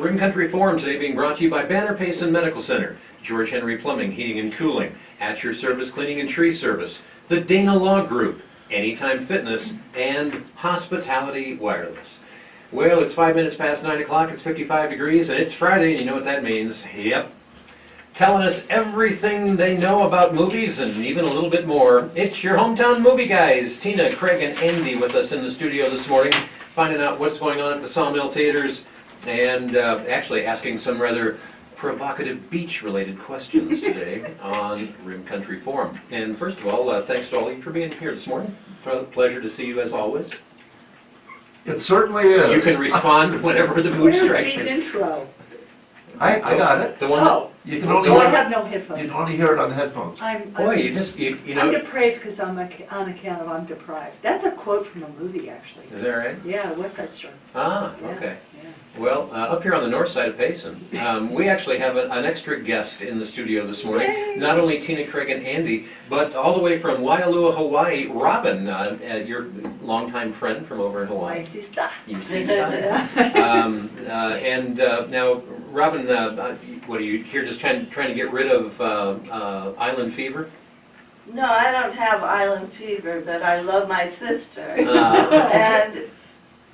Rim Country Forum today being brought to you by Banner Payson Medical Center, George Henry Plumbing, Heating and Cooling, At Your Service Cleaning and Tree Service, the Dana Law Group, Anytime Fitness, and Hospitality Wireless. Well, it's 5 minutes past 9 o'clock, it's 55 degrees, and it's Friday, and you know what that means. Yep. Telling us everything they know about movies and even a little bit more. It's your hometown movie guys, Tina, Craig, and Andy with us in the studio this morning, finding out what's going on at the Sawmill Theaters and actually asking some rather provocative beach-related questions today on Rim Country Forum. And first of all, thanks to all of you for being here this morning. Pleasure to see you as always. It certainly is. You can respond whenever the mood strikes you. Where's the intro? I got it. The one that, You can only I hear have it. no You headphones. can only hear it on the headphones. boy, you know. I'm depraved because I'm on account of I'm deprived. That's a quote from a movie, actually. Is that right? Yeah, West Side Story. Ah, Yeah, okay. yeah. Well, up here on the north side of Payson, we actually have an extra guest in the studio this morning. Yay. Not only Tina, Craig, and Andy, but all the way from Waialua, Hawaii, Robin, your longtime friend from over in Hawaii. My sister. You see that? Now, Robin, what are you here just trying to get rid of island fever? No, I don't have island fever, but I love my sister. And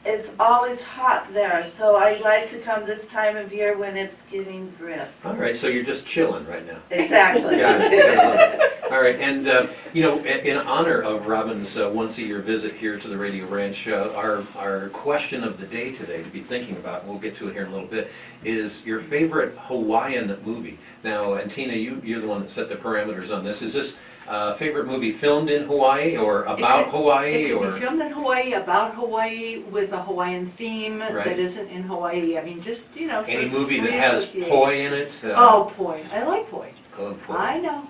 it's always hot there, so I like to come this time of year when it's getting brisk. All right, so you're just chilling right now. Exactly. Got it. All right, and you know, in honor of Robin's once-a-year visit here to the Radio Ranch, our question of the day today to be thinking about, and we'll get to it here in a little bit, is your favorite Hawaiian movie. Now, and Tina, you're the one that set the parameters on this. Is this favorite movie filmed in Hawaii or about Hawaii? It could be filmed in Hawaii, about Hawaii, with a Hawaiian theme Right. that isn't in Hawaii. I mean, just, you know, Any sort of movie that free has associate. poi in it? Oh, poi. I like poi. Oh, poi. I know.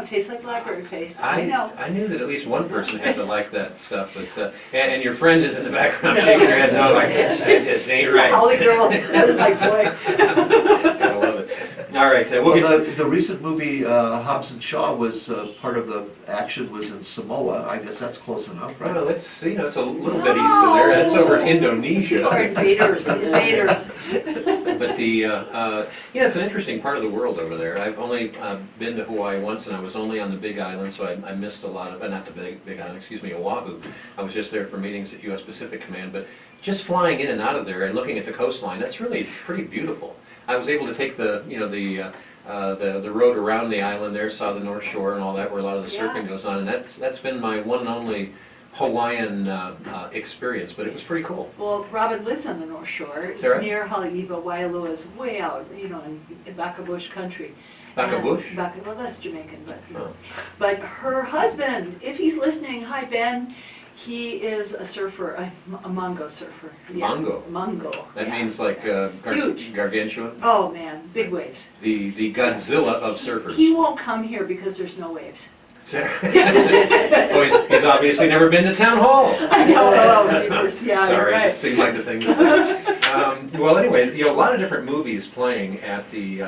It tastes like blackberry paste. I know. I knew that at least one person had to like that stuff, but and your friend is in the background shaking her head. No, like, it just ain't right. Holly girl doesn't like poi. Gotta love it. All right, The recent movie Hobbs and Shaw was part of the action was in Samoa. I guess that's close enough, right? Well, it's it's a little bit east of there. That's over in People are Indonesia. invaders. But it's an interesting part of the world over there. I've only been to Hawaii once, and I was only on the Big Island, so I missed a lot of, not the Big Island, excuse me, Oahu. I was just there for meetings at U.S. Pacific Command, but just flying in and out of there and looking at the coastline, that's really pretty beautiful. I was able to take the road around the island there, saw the North Shore and all that, where a lot of the surfing goes on, and that's been my one and only Hawaiian experience, but it was pretty cool. Well, Robin lives on the North Shore. It's right? near Haleiwa. Waialua is way out, in Bakabush country. Bakabush? Well, that's Jamaican, but Oh. but her husband, if he's listening, hi Ben, he is a surfer, a Mongo surfer. Yeah. Mongo. That yeah. means like Huge. gargantuan? Oh man, big waves. The Godzilla of surfers. He won't come here because there's no waves. Oh, he's obviously never been to town hall. I know. Oh, jeepers. Yeah, Sorry, you're right. it seemed like the thing to say. Well, anyway, a lot of different movies playing at the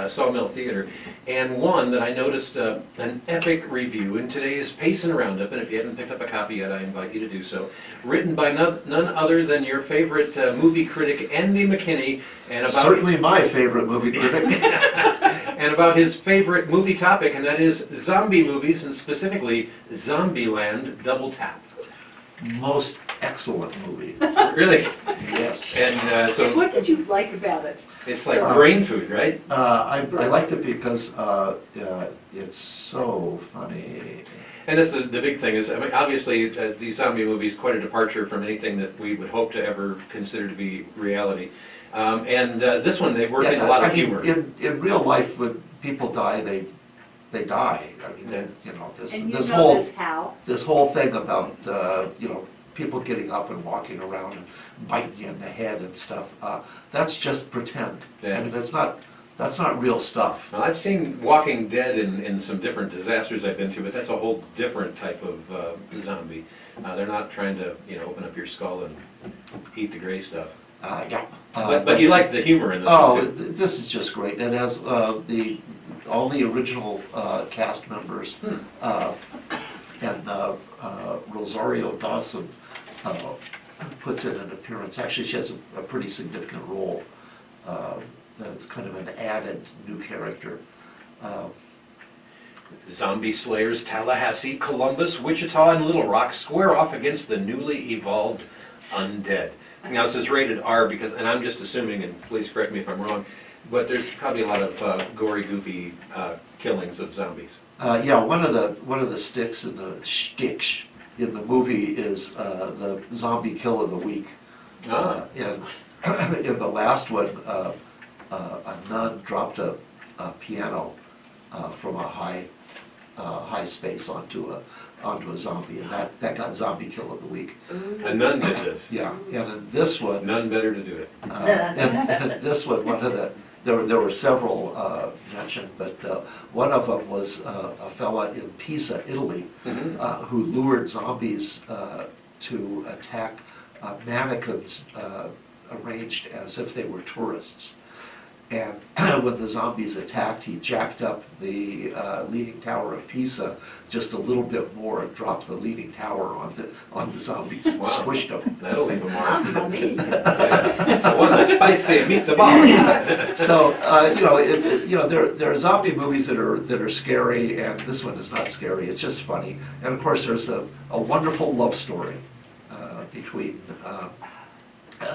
Sawmill Theater, and one that I noticed an epic review in today's Payson Roundup, and if you haven't picked up a copy yet, I invite you to do so. Written by none other than your favorite movie critic, Andy McKinney, and about Certainly my favorite movie critic. and about his favorite movie topic, and that is zombie movies, and specifically Zombieland Double Tap. Most excellent movie. Really? Yes. And so What did you like about it? it's like brain food, right? I liked it because it's so funny. And that's the big thing is, I mean, obviously these zombie movies quite a departure from anything that we would hope to ever consider to be reality. This one, they work in a lot of humor. In real life, when people die, they die. I mean, this whole thing about people getting up and walking around and biting you in the head and stuff. That's just pretend. Yeah. I mean, that's not real stuff. Well, I've seen Walking Dead in some different disasters I've been to, but that's a whole different type of zombie. They're not trying to open up your skull and eat the gray stuff. Yeah. But you like the humor in this one too. This is just great. It has all the original cast members and Rosario Dawson puts in an appearance. Actually, she has a pretty significant role kind of an added new character. Zombie Slayers, Tallahassee, Columbus, Wichita, and Little Rock square off against the newly evolved undead. Now this is rated R because, and I'm just assuming, and please correct me if I'm wrong, but there's probably a lot of gory, goopy killings of zombies. Yeah, one of the shticks in the movie is the zombie kill of the week. In the last one, a nun dropped a piano from a high space onto a zombie, and that got zombie kill of the week. A nun did this. Yeah, and in this one, None better to do it. and in this one, there were several mentioned, but one of them was a fella in Pisa, Italy, who lured zombies to attack mannequins arranged as if they were tourists. And when the zombies attacked, he jacked up the Leaning Tower of Pisa just a little bit more and dropped the Leaning Tower on the zombies and squished them. That'll leave a Sounds mark. yummy. So one of the spicy meatball. So there are zombie movies that are scary, and this one is not scary. It's just funny. And of course, there's a wonderful love story between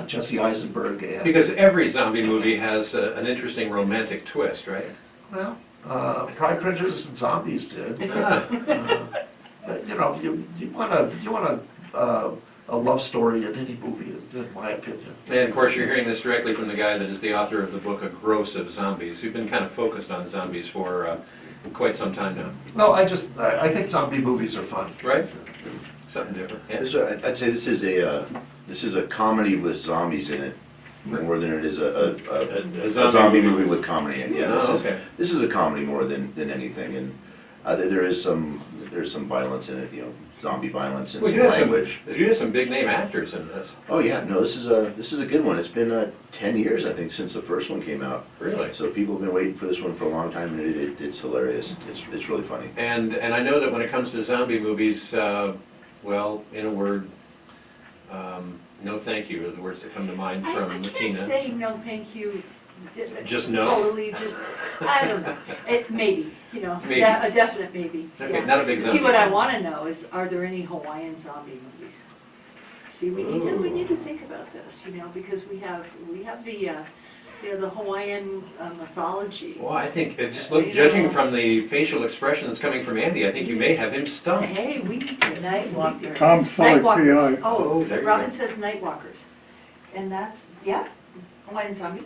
Jesse Eisenberg and Because every zombie movie has an interesting romantic twist, right? well, Pride, Prejudice, and Zombies did. But you want a love story in any movie, in my opinion. And of course, you're hearing this directly from the guy that is the author of the book A Gross of Zombies, who've been kind of focused on zombies for quite some time now. Well, I think zombie movies are fun. Right? Something different. Yeah. I'd say this is a comedy with zombies in it more than it is a zombie movie with comedy in it. Yeah, Oh, okay. this is a comedy more than anything, and there's some violence in it, zombie violence and Well, some language. You have some big name actors in this. Oh yeah, no, this is a good one. It's been 10 years I think since the first one came out. Really? So people have been waiting for this one for a long time, and it's hilarious. It's really funny. And I know that when it comes to zombie movies, well, in a word, no thank you are the words that come to mind I from can't Martina. say no thank you. Just no? Totally, I don't know. Maybe, Maybe. a definite maybe. Okay, yeah. not a big zombie. See, what I want to know is, are there any Hawaiian zombie movies? See, we need to think about this, because we have the the Hawaiian mythology. Well, I think, judging from the facial expressions coming from Andy, I think you may have him stumped. Hey, we need to. Nightwalker. Tom Selleck, Nightwalkers. PI. Oh, there you Robin go. says Nightwalkers. And that's, yeah, Hawaiian zombie.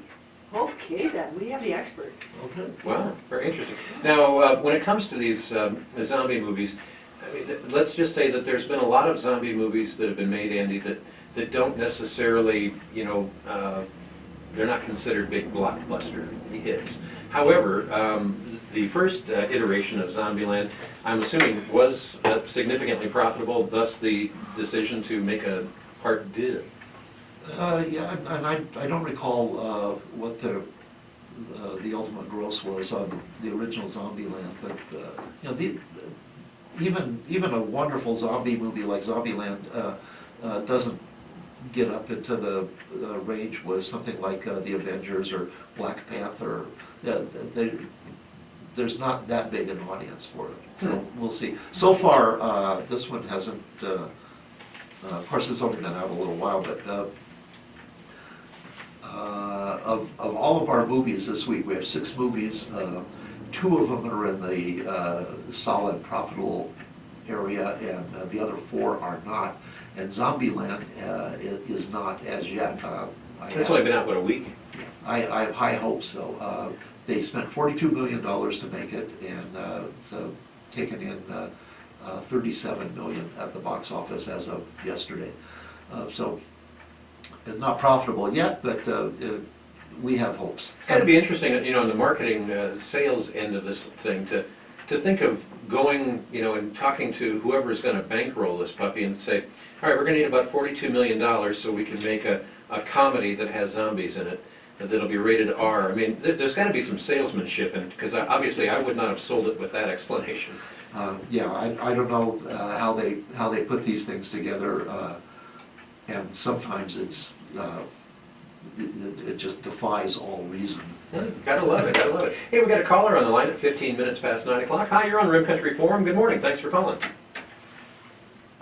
Okay, then, we have the expert. Okay. Wow, very interesting. Now, when it comes to these zombie movies, I mean, let's just say that there's been a lot of zombie movies that have been made, Andy, that don't necessarily, they're not considered big blockbuster hits. However, the first iteration of Zombieland, I'm assuming, was significantly profitable, thus the decision to make a part 2. Yeah, and I don't recall what the ultimate gross was on the original Zombieland, but even a wonderful zombie movie like Zombieland doesn't get up into the range with something like The Avengers or Black Panther. There's not that big an audience for it, so we'll see. So far, this one hasn't. Of course, it's only been out a little while, but of all of our movies this week, we have 6 movies. 2 of them are in the solid, profitable area, and the other 4 are not. And Zombieland is not as yet. It's only been out, what, a week? I have high hopes, though. They spent $42 million to make it, and it's taken in $37 million at the box office as of yesterday. So it's not profitable yet, but we have hopes. It's got to be interesting, in the marketing sales end of this thing, to think of going, and talking to whoever's going to bankroll this puppy and say, all right, we're going to need about $42 million so we can make a comedy that has zombies in it, that'll be rated R. I mean, there's got to be some salesmanship, and because obviously I would not have sold it with that explanation. Yeah, I don't know how they put these things together, and sometimes it's it just defies all reason. Gotta love it, gotta love it. Hey, we got a caller on the line at 15 minutes past 9 o'clock. Hi, you're on Rim Country Forum. Good morning, thanks for calling.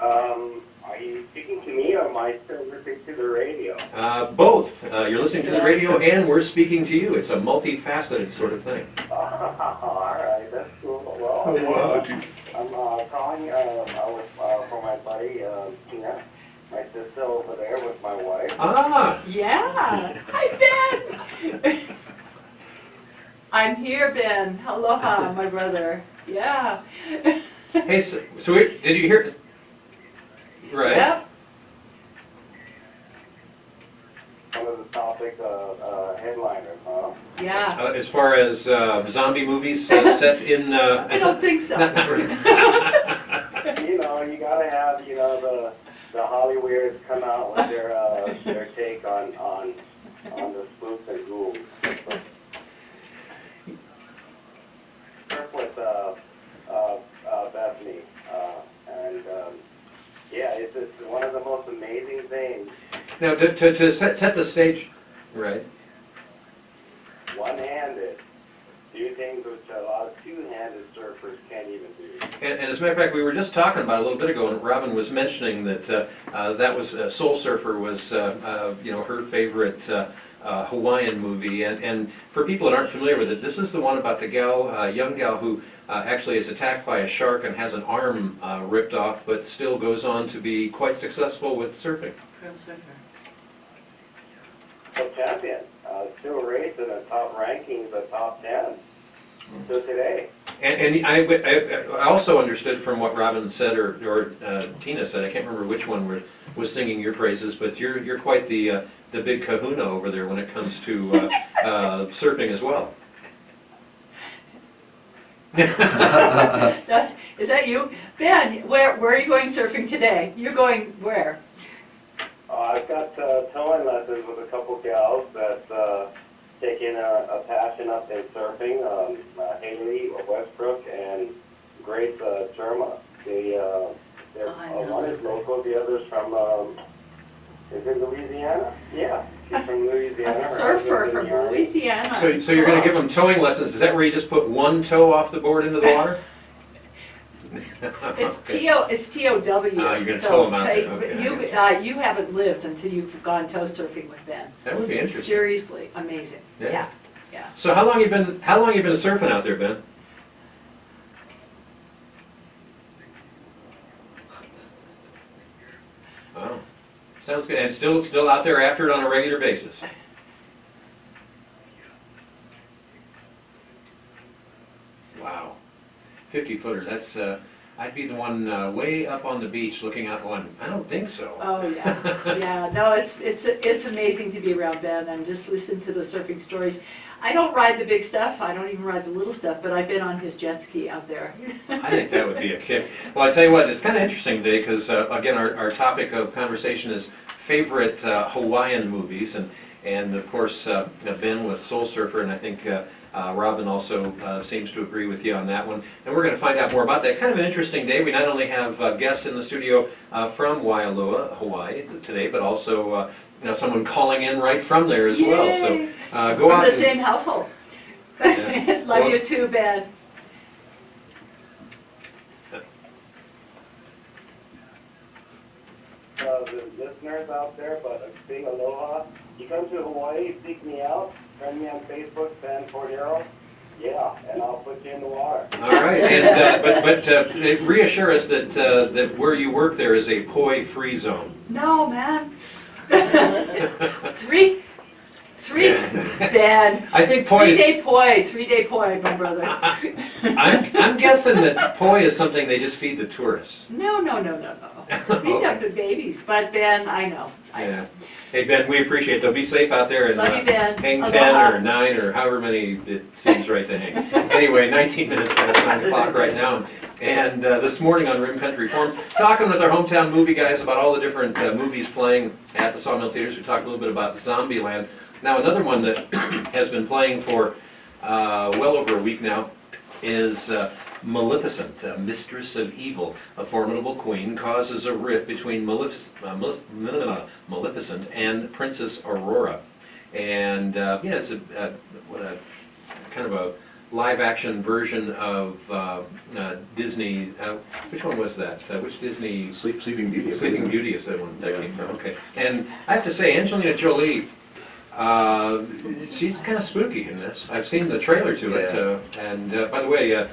Are you speaking to me or am I still listening to the radio? Both. You're listening to the radio and we're speaking to you. It's a multifaceted sort of thing. All right, that's cool. Well, I'm calling for my buddy Tina, my sister over there with my wife. Ah, Yeah. Hi, Ben. I'm here, Ben. Aloha, my brother. Yeah. hey, so did you hear? Right. Yep. One of the topic headliners, huh? Yeah. As far as zombie movies set in... I don't think so. Not really. You know, you gotta have, you know, the Hollywood come out with their take on the spooks and ghouls. Work with Bethany, and yeah, it's one of the most amazing things. Now, to set the stage, right? One-handed, do things which a lot of two-handed surfers can't even do. And as a matter of fact, we were just talking about it a little bit ago, and Robin was mentioning that that was Soul Surfer was you know, her favorite Hawaiian movie. And for people that aren't familiar with it, this is the one about the gal, young gal who actually is attacked by a shark and has an arm ripped off, but still goes on to be quite successful with surfing. So champion, still rates in the top rankings, the top 10. So today. And I also understood from what Robin said, or Tina said, I can't remember which one was singing your praises, but you're quite the big kahuna over there when it comes to surfing as well. Is that you? Ben, where are you going surfing today? You're going where? I've got towing lessons with a couple gals that taking a passion up in surfing. Haley Westbrook and Grace Terma. One is local, the other's from, is it Louisiana? Yeah, she's from Louisiana. A surfer from Louisiana. So you're going to give them towing lessons. Is that where you just put one toe off the board into the water? It's T-O-W. You're going to tow them out there. Okay, you haven't lived until you've gone tow surfing with Ben. that would be interesting. Seriously, amazing. Yeah. Yeah. So how long you been surfing out there, Ben? Oh, sounds good. And still out there after it on a regular basis. Wow, 50-footer. That's I'd be the one way up on the beach looking out going, I don't think so. Oh yeah, yeah. No, it's amazing to be around Ben and just listen to the surfing stories. I don't ride the big stuff. I don't even ride the little stuff, but I've been on his jet ski out there. I think that would be a kick. Well, I tell you what, it's kind of interesting today because again, our topic of conversation is favorite Hawaiian movies, and of course Ben with Soul Surfer, and I think Robin also seems to agree with you on that one. And we're going to find out more about that. Kind of an interesting day. We not only have guests in the studio from Waialua, Hawaii today, but also someone calling in right from there as well. So go From out. the same household. Yeah. Love Well, you too, Ben. The listeners out there, but a big aloha. You come to Hawaii, seek me out, friend me on Facebook, Ben Cordero. Yeah, and I'll put you in the water. All right, and, but reassure us that that where you work there is a poi-free zone. No, man. Three, Ben. I think poi is, 3-day poi, my brother. I'm guessing that poi is something they just feed the tourists. No. Feed up the babies, but Ben, I know. Yeah. Hey Ben, we appreciate it. Though be safe out there and Love you, Ben. hang Aloha. 10 or 9 or however many it seems right to hang. Anyway, 19 minutes past 9 o'clock right now. And this morning on Rim Country Forum, talking with our hometown movie guys about all the different movies playing at the Sawmill Theaters. We talked a little bit about Zombieland. Now another one that has been playing for well over a week now is Maleficent, Mistress of Evil. A formidable queen causes a rift between Maleficent and Princess Aurora. And yeah, it's what a kind of a live-action version of Disney. Which one was that? Which Disney? Sleeping Beauty. Sleeping Beauty is that one that came from. Okay. And I have to say, Angelina Jolie, she's kind of spooky in this. I've seen the trailer to it. And by the way,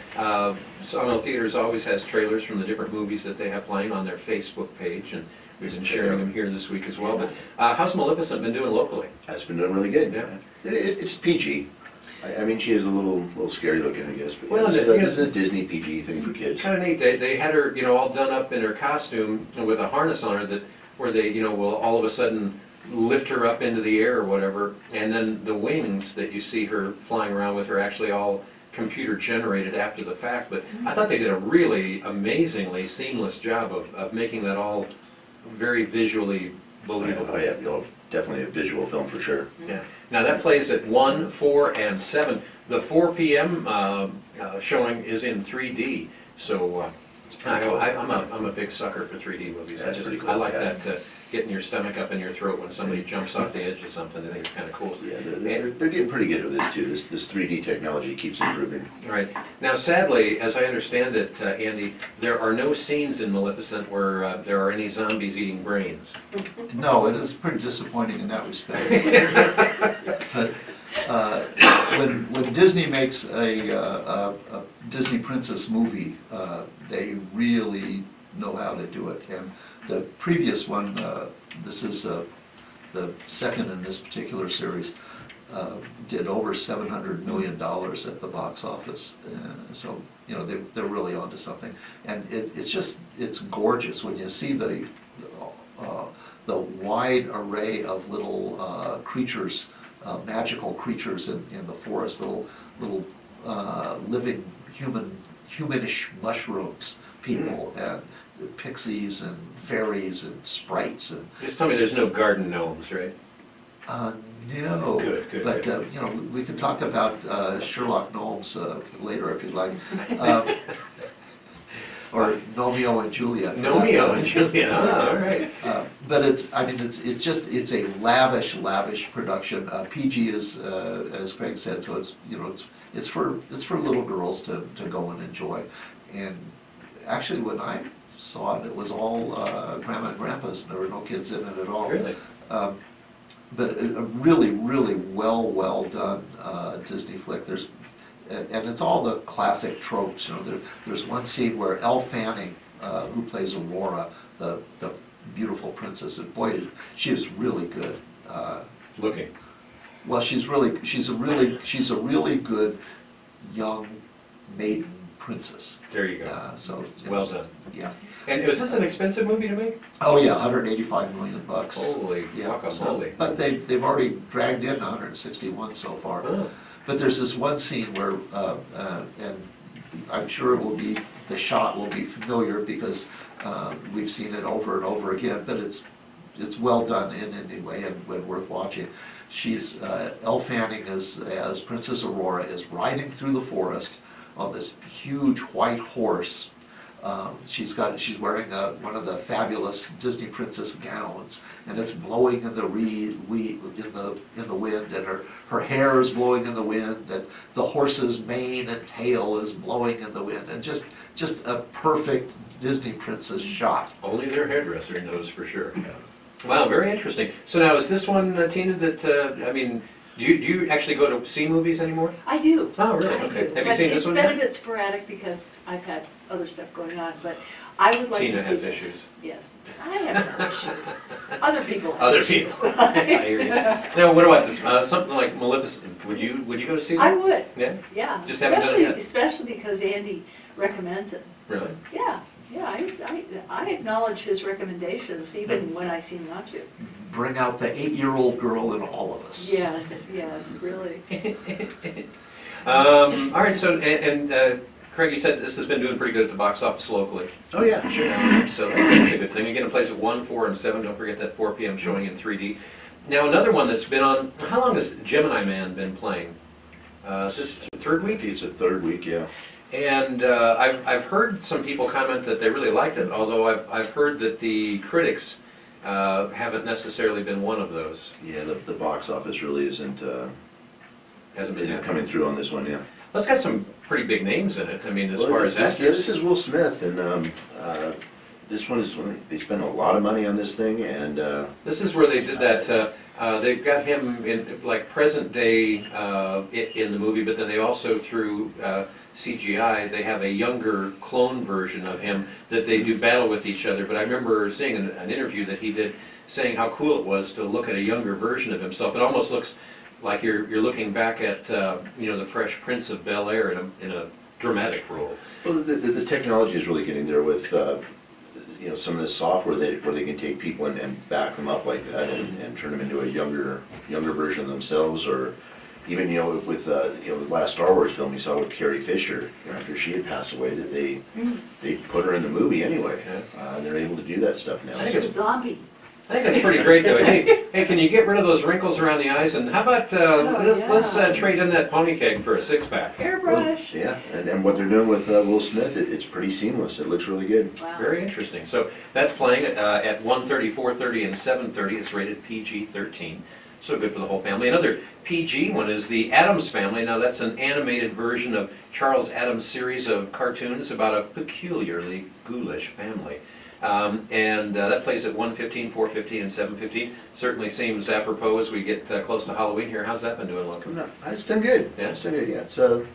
Sawmill Theaters always has trailers from the different movies that they have playing on their Facebook page, and we've been sharing them here this week as well. But how's Maleficent been doing locally? That's been doing really good. Yeah. It's PG. I mean, she is a little scary looking, I guess, but Well, it's a Disney PG thing for kids. Kind of neat. They had her, all done up in her costume with a harness on her where they, will all of a sudden lift her up into the air or whatever, and then the wings that you see her flying around with are actually all computer generated after the fact. But I thought they did a really amazingly seamless job of making that all very visually believable. Oh yeah, definitely a visual film for sure. Yeah. Now that plays at 1, 4, and 7. The 4 p.m. Showing is in 3D. So I'm a big sucker for 3D movies. That's pretty cool. I like that getting your stomach up in your throat when somebody jumps off the edge of something. I think it's kind of cool. Yeah, they're getting pretty good with this too. This 3D technology keeps improving. Right. Now, sadly, as I understand it, Andy, there are no scenes in Maleficent where there are any zombies eating brains. No, it is pretty disappointing in that respect. But when Disney makes a Disney princess movie, they really know how to do it. And the previous one, this is the second in this particular series, did over $700 million at the box office. So they're really onto something. And it's gorgeous when you see the wide array of little creatures, magical creatures in the forest, little living humanish mushrooms, people, and pixies and fairies and sprites and. Just tell me there's no garden gnomes, right? No. Good. But we can talk about Sherlock Gnomes later if you'd like. Or Romeo and Juliet. Romeo and Juliet. All right. But it's a lavish production. PG is, as Craig said, so it's for little girls to go and enjoy. And actually, when I saw it, it was all grandma and grandpa's. There were no kids in it at all. Really? But a really well done Disney flick. And it's all the classic tropes. There's one scene where Elle Fanning, who plays Aurora, the beautiful princess, and boy, she is really good. Looking. Well, she's a really good young maiden princess. There you go. So well done. Yeah. And was this an expensive movie to make? Oh yeah, $185 million. Holy guacamole! But they've already dragged in 161 so far. Oh. But there's this one scene where, and I'm sure the shot will be familiar because we've seen it over and over again. But it's well done in any way and worth watching. She's Elle Fanning as Princess Aurora is riding through the forest on this huge white horse. She's wearing one of the fabulous Disney princess gowns, and it's blowing in the wind, and her hair is blowing in the wind, and the horse's mane and tail is blowing in the wind, and just a perfect Disney princess shot. Only their hairdresser knows for sure. Wow, very interesting. So now, is this one, Tina, that do you actually go to see movies anymore? I do. Oh, really? Okay. Have you seen this one It's yet? been a bit sporadic because I've had other stuff going on, but I would like Tina to see has this. issues. Yes, I have no issues. Other people have Other issues. people. I hear you. Now, what about this? Something like Maleficent. Would you go to see that? I would. Yeah. Yeah. Just haven't done it yet. Especially because Andy recommends it. Really? Yeah. I acknowledge his recommendations even when I seem not to. Bring out the 8-year-old girl in all of us. Yes, really. All right. So and Craig, you said this has been doing pretty good at the box office locally. Oh yeah, sure. So that's a good thing. Again, it plays at 1, 4, and 7. Don't forget that 4 p.m. showing in 3D. Now, another one that's been on, how long has Gemini Man been playing? Is this third week? It's a third week, yeah. And I've heard some people comment that they really liked it, although I've heard that the critics haven't necessarily been one of those. Yeah, the box office really isn't Hasn't been happening. coming through on this one, yeah. Well, it's got some pretty big names in it. I mean, as Well, far as this, yeah, actors. this is Will Smith, and this one is, they spent a lot of money on this thing, and This is where they did that, they've got him in like present day in the movie, but then they also, through CGI, they have a younger clone version of him that they do battle with each other. But I remember seeing an interview that he did saying how cool it was to look at a younger version of himself. It almost looks like you're looking back at you know, the Fresh Prince of Bel-Air in a dramatic role. well, the technology is really getting there with you know, some of this software where they can take people and back them up like that and turn them into a younger version of themselves, or even, you know, with you know, the last Star Wars film you saw with Carrie Fisher, after she had passed away, that they put her in the movie anyway. They're able to do that stuff now. I think It's a zombie. I think that's pretty great, though. Hey, can you get rid of those wrinkles around the eyes? And how about let's trade in that pony keg for a six-pack? Airbrush. Yeah, and what they're doing with Will Smith, it's pretty seamless. It looks really good. Wow. Very interesting. So that's playing at 1:30, 4:30, and 7:30. It's rated PG-13. So good for the whole family. Another PG one is The Addams Family. Now that's an animated version of Charles Addams' series of cartoons about a peculiarly ghoulish family. That plays at 1:15, 4:15, and 7:15. Certainly seems apropos as we get close to Halloween here. How's that been doing, Logan? It's done good. Yeah? It's done good, yeah. It's a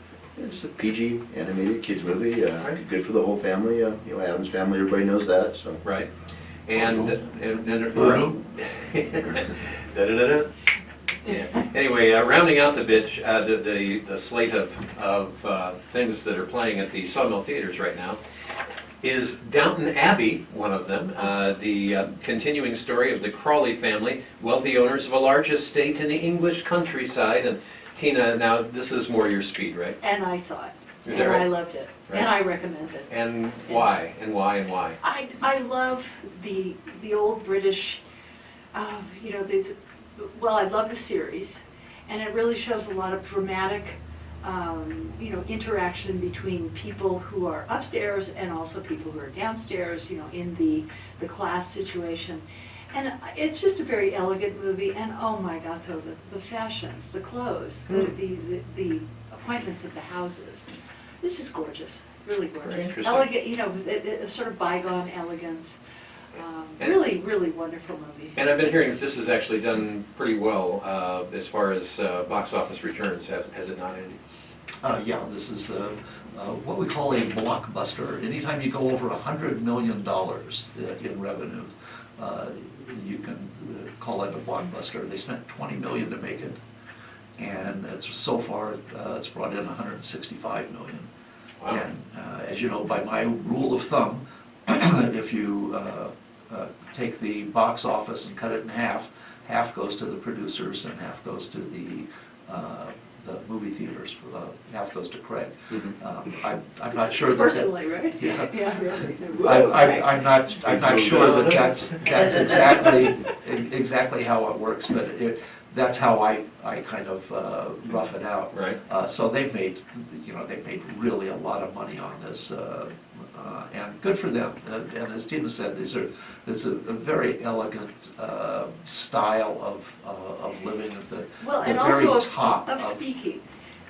PG animated kids movie, Right. good for the whole family. You know, Addams Family, everybody knows that, so. Right. And da-da-da-da. Yeah. Anyway, rounding out the bit, the slate of things that are playing at the Sawmill Theaters right now is Downton Abbey, one of them, the continuing story of the Crawley family, wealthy owners of a large estate in the English countryside. And Tina, now this is more your speed, right? And I saw it. Is that And right? I loved it. Right. And I recommend it. And why? And why? And why? I love the old British, you know, well, I love the series, and it really shows a lot of dramatic, you know, interaction between people who are upstairs and also people who are downstairs, you know, in the class situation. And it's just a very elegant movie, and oh my God, though, the fashions, the clothes, the appointments at the houses, it's just gorgeous, really Very gorgeous. interesting. Elegant, you know, a sort of bygone elegance. Really, really wonderful movie. And I've been hearing that this has actually done pretty well as far as box office returns, has it not, Andy? Yeah, this is what we call a blockbuster. Anytime you go over $100 million in revenue, you can call it a blockbuster. They spent $20 million to make it, and so far it's brought in $165 million. Wow. And as you know, by my rule of thumb, if you take the box office and cut it in half goes to the producers and half goes to the movie theaters, half goes to Craig. I'm not sure that. Personally, right? Yeah. Yeah, really. I'm not sure that that's exactly how it works, but that's how I kind of rough it out. Right. So they've made really a lot of money on this, and good for them. And as Tina said, it's a very elegant style of living at the Well, the and very also top of speaking.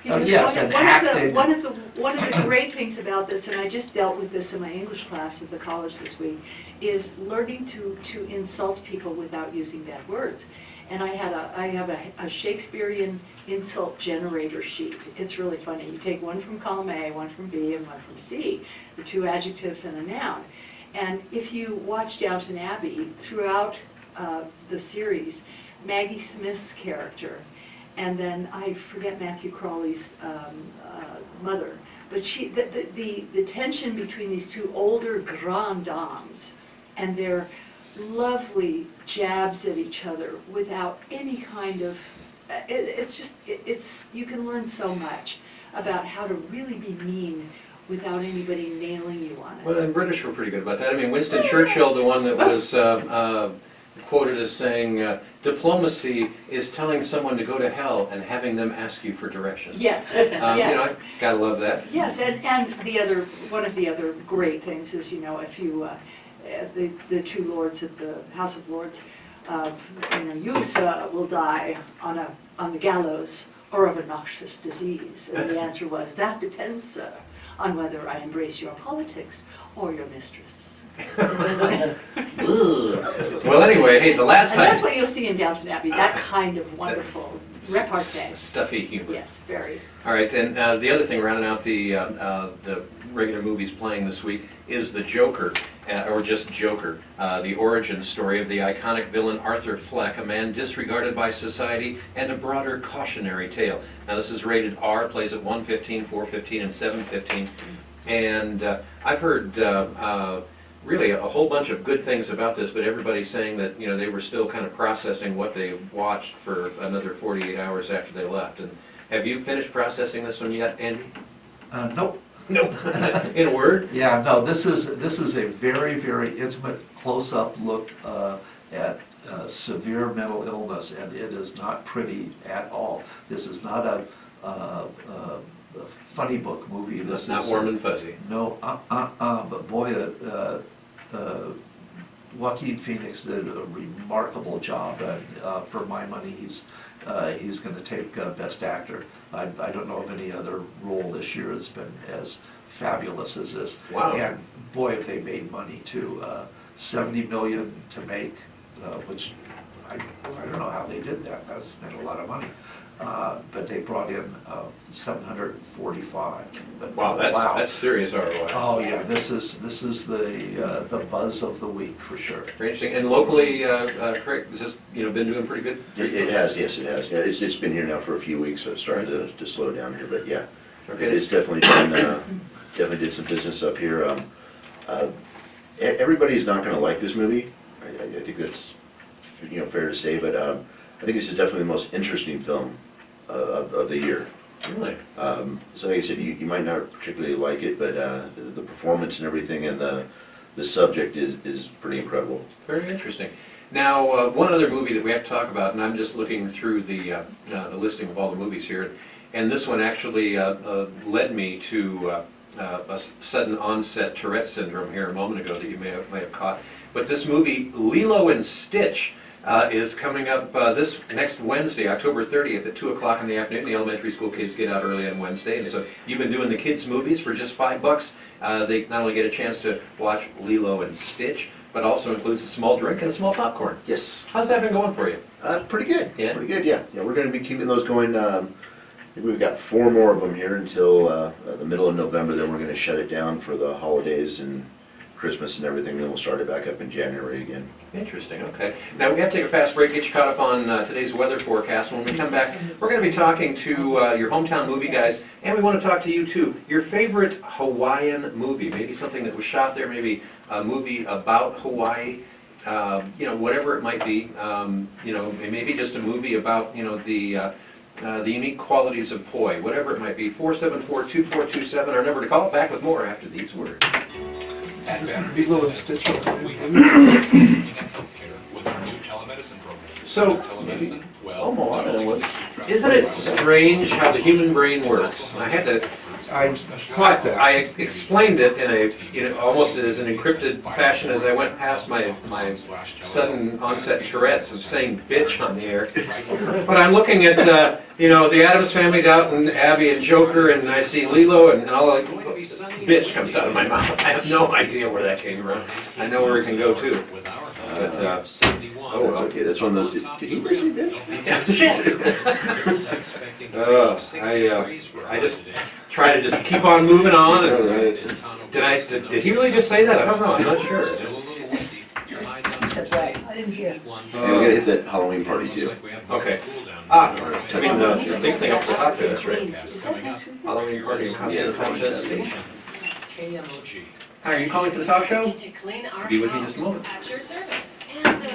yes, and acting. One of the great things about this, and I just dealt with this in my English class at the college this week, is learning to insult people without using bad words. And I have a Shakespearean insult generator sheet. It's really funny. You take one from column A, one from B, and one from C, the two adjectives and a noun. And if you watch Downton Abbey, throughout the series, Maggie Smith's character, and then I forget Matthew Crawley's mother, but the tension between these two older grand dames and their lovely jabs at each other without any kind of, it's you can learn so much about how to really be mean without anybody nailing you on it. Well, the British were pretty good about that. I mean, Winston Churchill, the one that was quoted as saying, diplomacy is telling someone to go to hell and having them ask you for directions. Yes, You yes. know, I gotta love that. Yes, and one of the other great things is, you know, if you the two lords of the House of Lords, you, sir, will die on the gallows or of a noxious disease. And the answer was, that depends, sir, on whether I embrace your politics or your mistress. Well, anyway, hey, the last And time... that's what you'll see in Downton Abbey, that kind of wonderful repartee. Stuffy humor. Yes, very. All right, and the other thing, rounding out the regular movies playing this week, is The Joker, or just Joker, the origin story of the iconic villain Arthur Fleck, a man disregarded by society, and a broader cautionary tale. Now, this is rated R, plays at 1:15, 4:15, and 7:15, and I've heard really a whole bunch of good things about this, but everybody's saying that they were still kind of processing what they watched for another 48 hours after they left. And have you finished processing this one yet, Andy? Nope. No. In a word? Yeah, no, this is a very, very intimate, close-up look at severe mental illness, and it is not pretty at all. This is not a funny book movie. This not is warm and fuzzy. No, but boy, Joaquin Phoenix did a remarkable job, and for my money, he's going to take Best Actor. I don't know of any other role this year that's been as fabulous as this. Wow. And boy, if they made money too. $70 million to make, which I don't know how they did that. That's spent a lot of money. But they brought in 745. But Wow, that's serious ROI. Oh yeah, this is the buzz of the week for sure. Very interesting. And locally, Craig, has this been doing pretty good? It has, yes, it has. Yeah, it's been here now for a few weeks, so it's starting to slow down here. But yeah, Okay. it is definitely done. Definitely did some business up here. Everybody's not going to like this movie. I think that's fair to say. But I think this is definitely the most interesting film of the year. Really? So like I said, you might not particularly like it, but the performance and everything and the subject is pretty incredible. Very interesting. Now, one other movie that we have to talk about, and I'm just looking through the listing of all the movies here, and this one actually led me to a sudden onset Tourette syndrome here a moment ago that you may have caught. But this movie, Lilo and Stitch, is coming up this next Wednesday, October 30th at 2 o'clock in the afternoon. The elementary school kids get out early on Wednesday, and so you've been doing the kids' movies for just $5. They not only get a chance to watch Lilo and Stitch, but also includes a small drink and a small popcorn. Yes. How's that been going for you? Pretty good. Yeah? Pretty good, yeah. Yeah, we're going to be keeping those going. I think we've got 4 more of them here until the middle of November. Then we're going to shut it down for the holidays and Christmas and everything. Then we'll start it back up in January again. Interesting, okay. Now we have to take a fast break, get you caught up on today's weather forecast. When we come back, we're going to be talking to your hometown movie guys, and we want to talk to you too. Your favorite Hawaiian movie, maybe something that was shot there, maybe a movie about Hawaii, whatever it might be. Maybe just a movie about the unique qualities of poi, whatever it might be. 474-2427, our number to call. Back with more after these words. Lilo and Stitch. So, isn't it strange how the human brain works? I had to. I caught that. I explained it in a, almost as an encrypted fashion as I went past my sudden onset Tourette's of saying bitch on the air. But I'm looking at the Addams Family, Downton Abbey, and Joker, and I see Lilo, and all like bitch comes out of my mouth. I have no idea where that came from. I know where it can go too. But oh well. Okay, that's one of those. Did he listen, bitch? I just try to just keep on moving on. And, did he really just say that? I don't know. I'm not sure. I didn't hear. And we're gonna hit that Halloween party too. Okay. Touch on that. The big thing up the top there, that's right. Is that next week? Halloween party and Yeah, the costume following contest. Saturday. Hi, are you calling for the talk show? To clean our Be with you in house just a moment. at your service. And those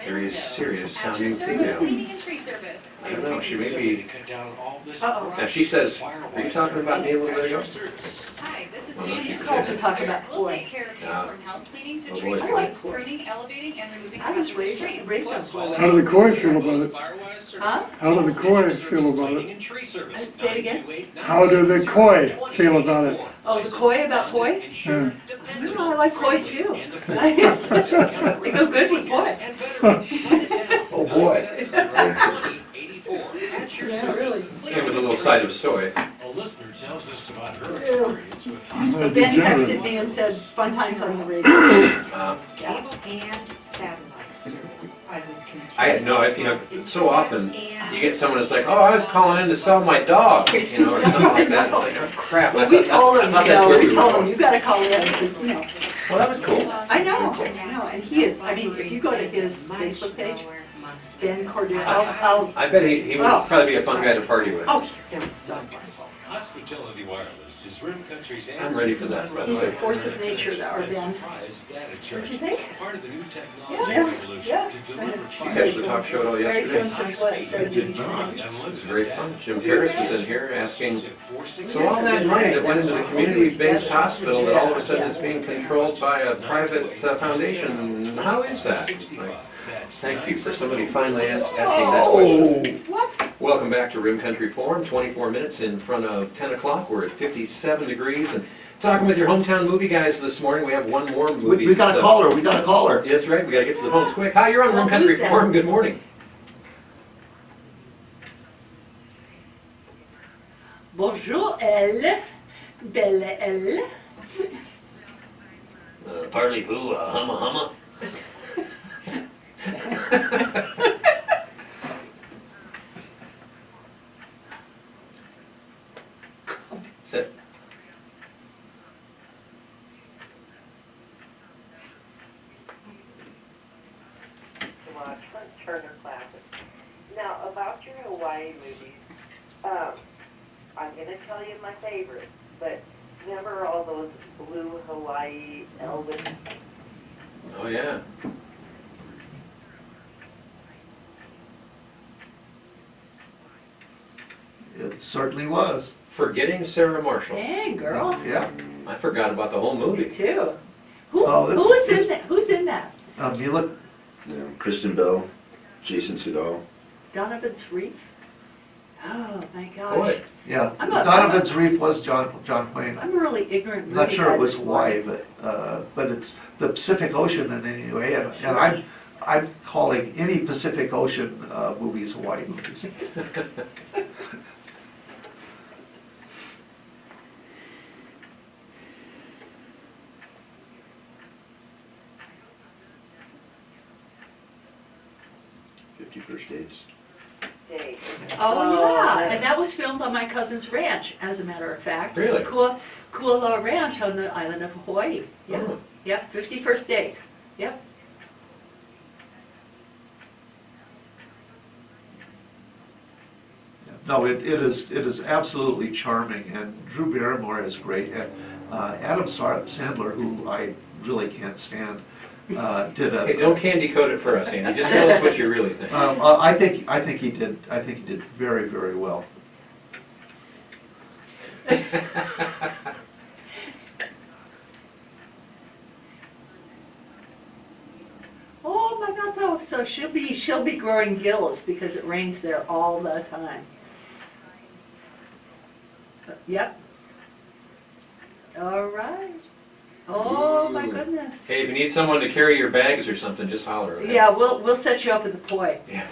Very windows serious at your sounding service, female. cleaning and tree service. I don't know, she may be. Uh-oh. Now she says, are you talking about me a little bit ago? Hi, this is Well, Jamie. she's called to talk about We'll poi. take care of you from house cleaning to Oh, tree boy. I trimming, like poi. pruning, elevating, and removing I was hazardous trees. raised on poi. How do the Koi feel about it? Huh? How do the Koi feel about it? Say it again? How do the Koi feel about it? Oh, the koi about koi? Yeah. No, I like koi too. We go good with koi. Oh, boy. Yeah, really. And with a little side of soy. A listener tells us about her experience with I'm So a Ben degenerate. texted me and said, fun times on the radio. Cable and satellite service, I would continue. I had no, you know, so often you get someone that's like, oh, I was calling in to sell my dog, you know, or something like that. It's like, oh crap. Well, we told him, I thought that's no, where we were told him, going. you gotta call in, because, you know, Well, that was cool. I know, and he is, I mean, if you go to his Facebook page, Ben Cordero, I bet he would Oh. probably be a fun guy to party with. oh, that was so fun. Hospitality Wireless is Rim Country's answer. I'm ready for that, by the He's a way. force of nature, our Ben. Don't you think? Part of the new technology Yeah, revolution yeah. to deliver Catch the talk show at all Married to him yesterday. since what, Did 17? not. It was great fun. Jim Ferris was in here asking, so all that money that went into the community-based hospital that all of a sudden is being controlled by a private foundation, how is that? Like, thank you for somebody finally asking that question. What? Welcome back to Rim Country Forum, 24 minutes in front of 10 o'clock. We're at 57 degrees and talking with your hometown movie guys this morning. We have one more movie. We got a caller, we got a caller. Yes, right. We got to get to the phones quick. Hi, you're on Well, Rim Country who's that? Forum. Good morning. Bonjour, elle. Belle elle. Parlez-vous, humma humma? Sit. Watch Turner Classic. Now, about your Hawaii movies, I'm going to tell you my favorite, but remember all those blue Hawaii Elvis? Oh, yeah. It certainly was. Forgetting Sarah Marshall. Hey, girl. Yeah. I forgot about the whole Me movie. too. Who, Oh, who is in that? Who's in that? Mila, You know, Kristen Bell, Jason Segel. Donovan's Reef? Oh, my gosh. Boy. yeah. I'm a- Donovan's Reef was John Wayne. I'm a really ignorant movie I'm not sure guy it was this morning. Hawaii, but it's the Pacific Ocean in any way, and I'm calling any Pacific Ocean movies Hawaii movies. First Dates. Day. Oh, yeah, and that was filmed on my cousin's ranch, as a matter of fact. Really? Kula Ranch on the island of Hawaii. Yeah, Oh. yep, 51st days. Yep. No, it is absolutely charming, and Drew Barrymore is great, and Adam Sandler, who I really can't stand, did a. Hey, don't candy coat it for us, Andy. Just tell us what you really think. I think he did very, very well. Oh my God, though, so she'll be growing gills because it rains there all the time. Yep. All right. Oh my goodness. Hey, if you need someone to carry your bags or something, just holler. Okay? Yeah, we'll set you up in the poi. Yeah.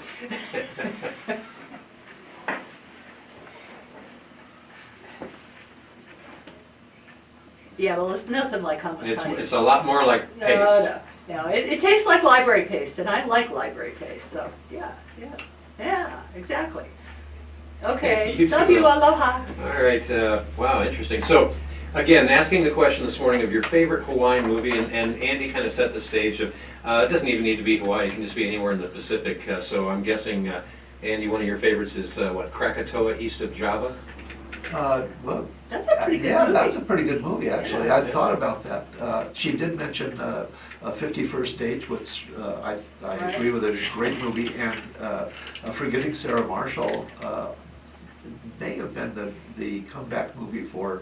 Yeah, well, it's nothing like hummus It's, honey. it's a lot more like No, paste. no. It tastes like library paste, and I like library paste, so, yeah, exactly. Okay, You too, love you, Will. aloha. All right, wow, interesting. So, again, asking the question this morning of your favorite Hawaiian movie, and Andy kind of set the stage of, it doesn't even need to be Hawaii, it can just be anywhere in the Pacific. So I'm guessing, Andy, one of your favorites is, what, Krakatoa east of Java? Well, That's a pretty good yeah, movie. that's a pretty good movie, actually. Yeah, I'd yeah. thought about that. She did mention 51st Dates, which I Right. agree with it, it's a great movie, and Forgetting Sarah Marshall may have been the comeback movie for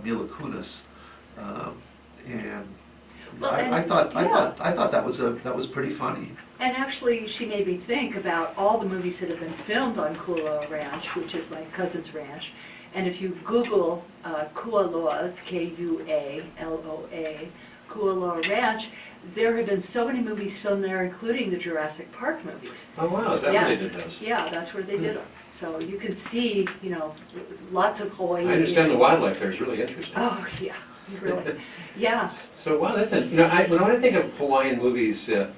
Mila Kunis. And Well, and- I thought yeah. that was pretty funny. And actually, she made me think about all the movies that have been filmed on Kula Ranch, which is my cousin's ranch, And if you Google Kualoa, it's Kualoa, Kualoa Ranch, there have been so many movies filmed there, including the Jurassic Park movies. Oh, wow, is that where they did those? Yeah, that's where they did them. So you can see, lots of Hawaii. I understand the wildlife there is really interesting. Oh, yeah, really. Yeah. So, wow, that's it. When I think of Hawaiian movies, the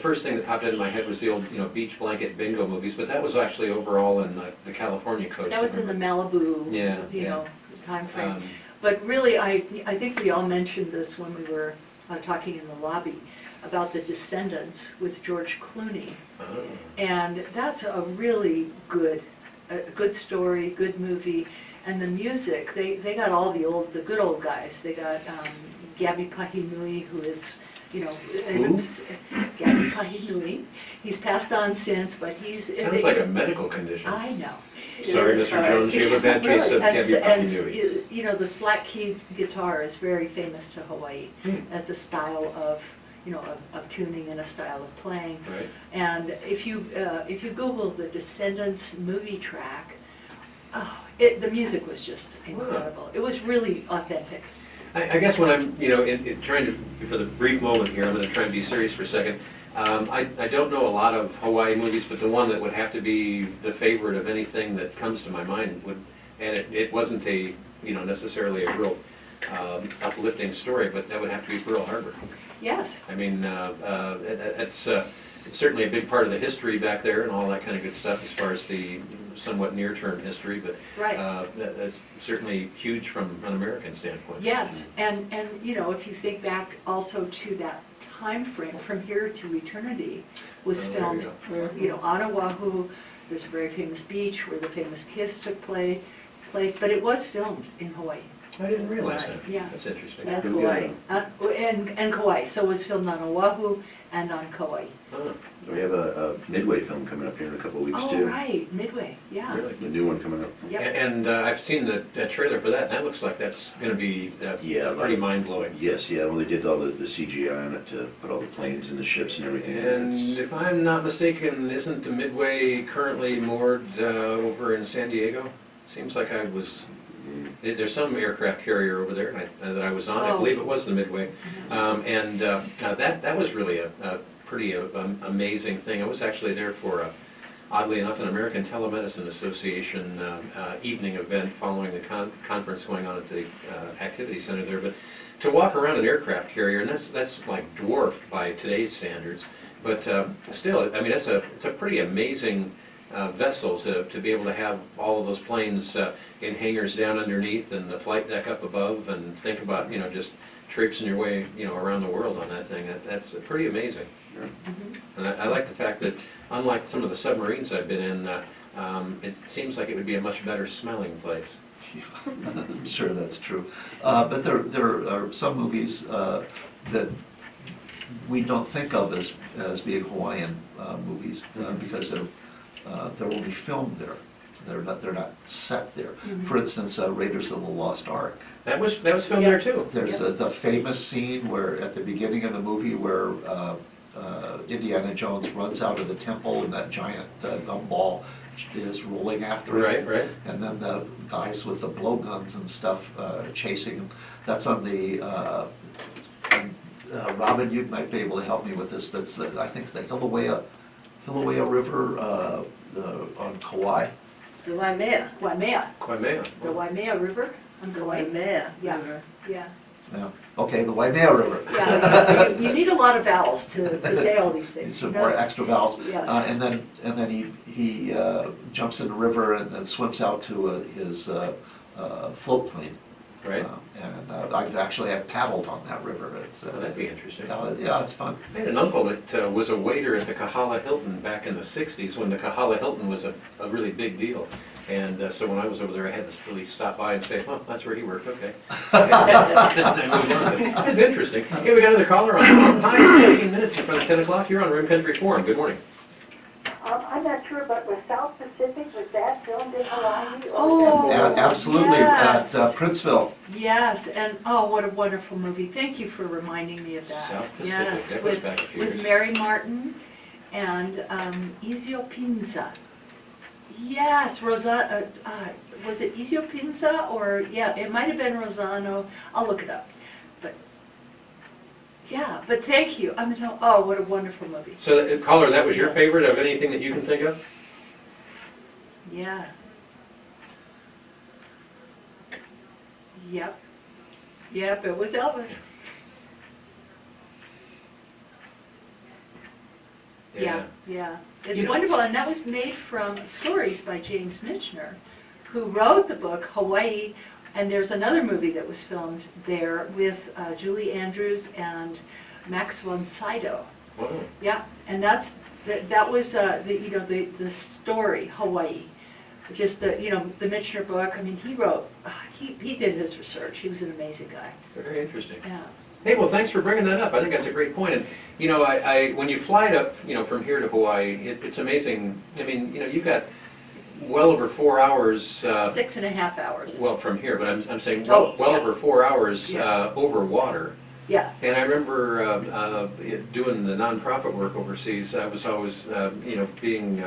first thing that popped into my head was the old, beach blanket bingo movies, but that was actually overall in the California coast. That was in the Malibu, time frame. But really, I think we all mentioned this when we were talking in the lobby about The Descendants with George Clooney. Oh. And that's a really good story, good movie. And the music, they got all the good old guys. They got Gabby Pahinui, who is, Gabby Pahinui. He's passed on since, but he's... Sounds like a medical condition. I know. Sorry, Mr. Jones, you have a bad case of Gabby Pahinui. The slack key guitar is very famous to Hawaii. That's a style of, of tuning and a style of playing. Right. And if you Google the Descendants movie track, the music was just incredible. Wow. It was really authentic. I guess when I'm, in trying to, for the brief moment here, I'm going to try and be serious for a second. I don't know a lot of Hawaii movies, but the one that would have to be the favorite of anything that comes to my mind and it wasn't necessarily a real uplifting story, but that would have to be Pearl Harbor. Yes. I mean, it's certainly a big part of the history back there and all that kind of good stuff as far as the somewhat near-term history, but right. That's certainly huge from an American standpoint. Yes, and if you think back also to that time frame, From Here to Eternity was filmed, on Oahu. There's a very famous beach where the famous kiss took place, but it was filmed in Hawaii. I didn't realize that. Yeah. That's interesting. And Kauai. And Kauai, so it was filmed on Oahu and on Kauai. Oh. We have a Midway film coming up here in a couple of weeks too. Oh, right, Midway, yeah. Really? The new one coming up. Yep. And I've seen the trailer for that, and that looks like that's going to be pretty mind-blowing. Yes, yeah, well, they did all the CGI on it to put all the planes and the ships and everything. And if I'm not mistaken, isn't the Midway currently moored over in San Diego? Seems like I was... There's some aircraft carrier over there that I was on. I believe it was the Midway. And that was really a pretty amazing thing. I was actually there for, oddly enough, an American Telemedicine Association evening event following the conference going on at the activity center there. But to walk around an aircraft carrier, and that's like dwarfed by today's standards, but still, I mean, it's a pretty amazing vessel to be able to have all of those planes in hangars down underneath and the flight deck up above, and think about just traipsing your way around the world on that thing. That's pretty amazing. And I like the fact that, unlike some of the submarines I've been in, it seems like it would be a much better smelling place. I'm sure that's true. But there are some movies that we don't think of as being Hawaiian movies because they're only filmed there. They're not set there. For instance, Raiders of the Lost Ark. That was filmed there too. There's the famous scene where at the beginning of the movie where Indiana Jones runs out of the temple and that giant gumball is rolling after him. Right. And then the guys with the blowguns and stuff chasing him. That's on the Robin, you might be able to help me with this, but it's I think it's the Kilauea River on Kauai. The Waimea. The Waimea River on Kauai. Waimea Yeah. River. Yeah. Yeah. Okay, the Waimea River. Yeah. You need a lot of vowels to say all these things. Some more extra vowels. Yes. And then he jumps in the river and then swims out to his float plane. Right. And I've paddled on that river. That'd be interesting. Yeah, it's fun. I had an uncle that was a waiter at the Kahala Hilton back in the 60s when the Kahala Hilton was a really big deal. And so when I was over there, I had to really stop by and say, well, that's where he worked, okay. And I moved on. But it's interesting. Okay, we got another caller on time, 15 minutes in front of 10 o'clock. You're on Rim Country Forum. Good morning. I'm not sure, but was South Pacific, was that filmed in Hawaii? Oh, Yeah, absolutely. yes. At Princeville. Yes, and oh, what a wonderful movie. Thank you for reminding me of that. South Pacific, Yes, that goes back a few with years. Mary Martin and Ezio Pinza. Yes, was it Isio Pinza, or, yeah, it might have been Rosano, I'll look it up. But, yeah, but thank you, I'm telling, oh, what a wonderful movie. So, caller, that was your Yes. favorite of anything that you can think of? Yeah. Yep. Yep, it was Elvis. Yeah, yeah. It's You know- wonderful, and that was made from stories by James Michener, who wrote the book Hawaii, and there's another movie that was filmed there with Julie Andrews and Max von Sydow. Wow. Yeah, and that was the story Hawaii, just the the Michener book. I mean, he wrote, he did his research. He was an amazing guy. Very interesting. Yeah. Hey, well, thanks for bringing that up. I think that's a great point. And, you know, I when you fly up, from here to Hawaii, it's amazing. I mean, you've got well over 4 hours. 6.5 hours. Well, from here, but I'm saying Oh, well yeah. over 4 hours Yeah. over water. Yeah. And I remember doing the nonprofit work overseas. I was always, being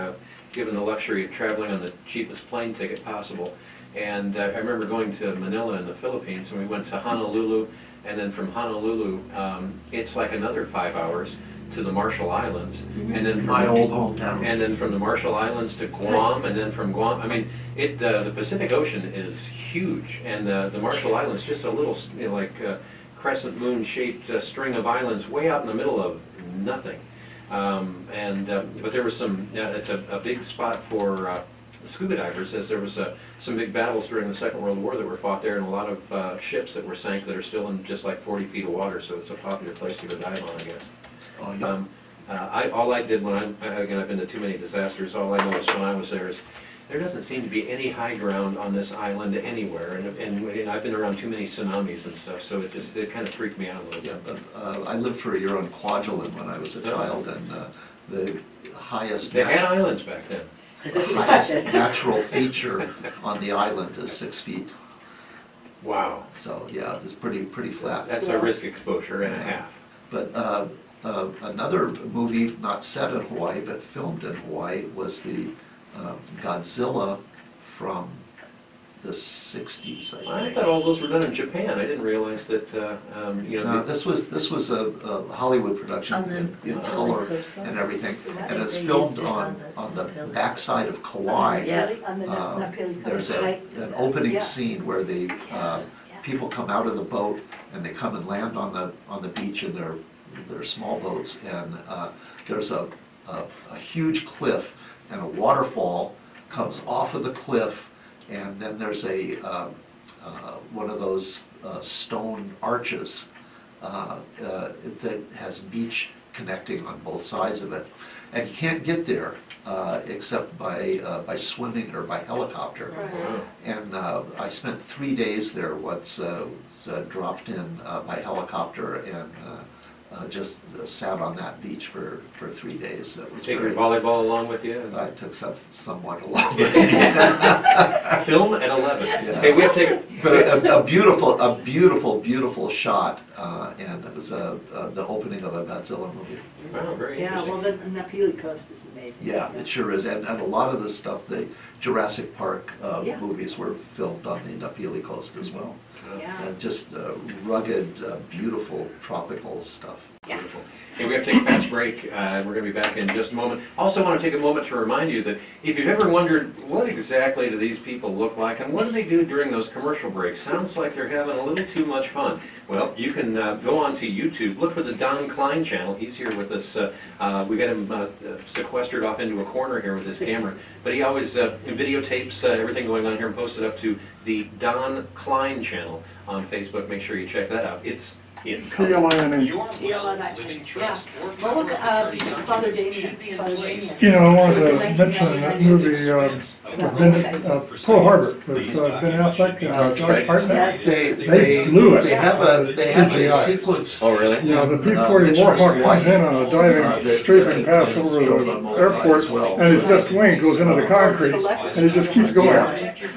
given the luxury of traveling on the cheapest plane ticket possible. And I remember going to Manila in the Philippines, and we went to Honolulu. And then from Honolulu, it's like another 5 hours to the Marshall Islands, and then from My old hometown. and then from the Marshall Islands to Guam, and then from Guam. I mean, the Pacific Ocean is huge, and the Marshall Islands just a little crescent moon-shaped string of islands way out in the middle of nothing. But there was some. It's a big spot for scuba divers, as there was some big battles during the Second World War that were fought there, and a lot of ships that were sank that are still in just like 40 feet of water, so it's a popular place to go dive on, I guess. Oh, yeah. All I did when again, I've been to too many disasters, all I noticed when I was there is there doesn't seem to be any high ground on this island anywhere, and I've been around too many tsunamis and stuff, so it kind of freaked me out a little Yeah, bit. but I lived for a year on Kwajalein when I was a child, and the highest They had islands back then. the highest natural feature on the island is 6 feet. Wow. So yeah, it's pretty flat. That's a risk exposure and a half. But another movie not set in Hawaii but filmed in Hawaii was the Godzilla from the 60s, I I think. thought all those were done in Japan. I didn't realize that, No, this was a Hollywood production in color and everything, and it's filmed on the backside of Kauai. On the Napili There's Coast. an opening Yeah. scene where the people come out of the boat and they come and land on the beach in their small boats, and there's a huge cliff, and a waterfall comes off of the cliff, and then there's one of those stone arches that has beach connecting on both sides of it, and you can't get there except by swimming or by helicopter. Wow. And I spent 3 days there once, dropped in by helicopter, and just sat on that beach for 3 days. That was Take your volleyball along with you? I took somewhat along with me. Film at 11. Yeah. Hey, we have to take a... But a beautiful shot, and it was the opening of a Godzilla movie. Wow, very Yeah, interesting. well, the Napili Coast is amazing. Yeah, it sure is, and a lot of the stuff, the Jurassic Park Yeah. movies were filmed on the Napili Coast as well. Yeah. And just rugged, beautiful, tropical stuff. Beautiful. Hey, we have to take a fast break. We're going to be back in just a moment. Also want to take a moment to remind you that if you've ever wondered what exactly do these people look like and what do they do during those commercial breaks, sounds like they're having a little too much fun. Well, you can go on to YouTube, look for the Don Klein channel. He's here with us. We got him sequestered off into a corner here with his camera, but he always videotapes everything going on here and posts it up to the Don Klein channel on Facebook. Make sure you check that out. It's in color. Your CLNI. well, living trust or Well, look, power of attorney Father documents Damien, should be in Father place. Damien. You know, I wanted It was to in mention in that 1999. movie, Pearl Harbor, with Ben Affleck and Josh Hartnett. They blew it. They have a CGI. sequence. Oh, really? You know, the P-40 Warhawk comes in on a diving, strafing pass over the airport, and his left wing goes into the concrete, and it just keeps going.